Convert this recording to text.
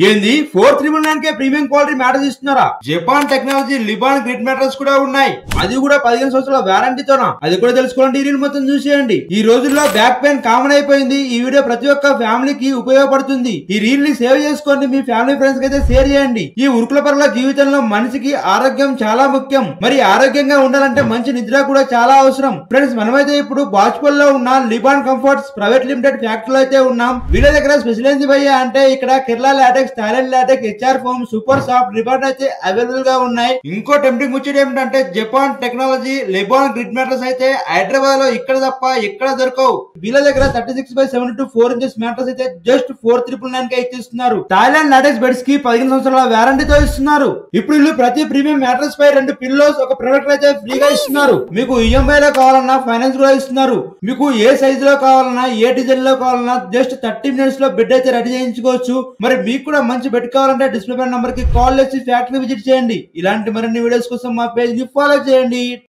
ఏంది 4,999 premium quality mattress ఇస్తున్నారా? Japan technology లిబాన్ గ్రిడ్ మ్యాట్రెస్ కూడా ఉన్నాయి, అది కూడా 15 సంవత్సరాల వారంటీతోనా? అది కూడా తెలుసుకోవాలంటే ఈ రీల్ మొత్తం చూసేయండి. ఈ రోజుల్లో బ్యాక్ పెయిన్ కామన్ అయిపోయింది. ఈ వీడియో ప్రతి ఒక్క ఫ్యామిలీకి ఉపయోగపడుతుంది. ఈ రీల్ ని సేవ్ చేసుకోండి, మీ ఫ్యామిలీ ఫ్రెండ్స్ కి అయితే షేర్ చేయండి. ఈ ఉరుకుల పరుల జీవితంలో మనిషికి ఆరోగ్యం చాలా ముఖ్యం. మరి ఆరోగ్యంగా ఉండాలంటే మంచి నిద్ర కూడా చాలా అవసరం. ఫ్రెండ్స్, మనమైతే ఇప్పుడు బాచ్పల్ లో ఉన్న లిబాన్ కంఫర్ట్స్ ప్రైవేట్ లిమిటెడ్ ఫ్యాక్టరీలో అయితే ఉన్నాం. వీళ్ళ దగ్గర స్పెషల్ ఏంది భయ్యా అంటే ఇక్కడ Kerala latex, Thailand latex, HR foam, super soft రిబాన్ అయితే అవైలబుల్ గా ఉన్నాయి. ఇంకో టెంప్టింగ్ ముచ్చట ఏమిటంటే జపాన్ టెక్నాలజీ లిబాన్ గ్రిడ్ మ్యాట్రెస్ అయితే హైదరాబాద్ లో ఇక్కడ తప్ప ఎక్కడ దొరకవు. వీళ్ళ దగ్గర 36x72 4 ఇంచెస్ మ్యాట్రెస్ అయితే జస్ట్ 4,999 కే ఇచ్చిస్తున్నారు. థాయిలాండ్ లాటెక్స్ బెడ్స్ కి 15 సంవత్సరాల వారంటీతో ఇస్తున్నారు. ఇప్పుడు వీళ్ళు ప్రతి ప్రీమియం మ్యాట్రెస్ పై 2 పిల్లోస్, ఒక ప్రొడక్ట్ అయితే ఫ్రీగా ఇస్తున్నారు. మీకు ఈఎంఐ లో కావాలన్నా ఫైనాన్స్ కూడా ఇస్తున్నారు. మీకు ఏ సైజ్ లో కావాలన్నా ఏ డిజైన్ లో కావాలన్నా జస్ట్ 30 మినిట్స్ లో బెడ్ అయితే రెడీ చేయించుకోవచ్చు. మరి మీకు కూడా మంచి బెడ్ కావాలంటే డిస్ప్లే పై నంబర్ కి కాల్ చేసి ఫ్యాక్టరీ విజిట్ చేయండి. ఇలాంటి మరిన్ని వీడియోస్ కోసం మా పేజ్ ని ఫాలో చేయండి.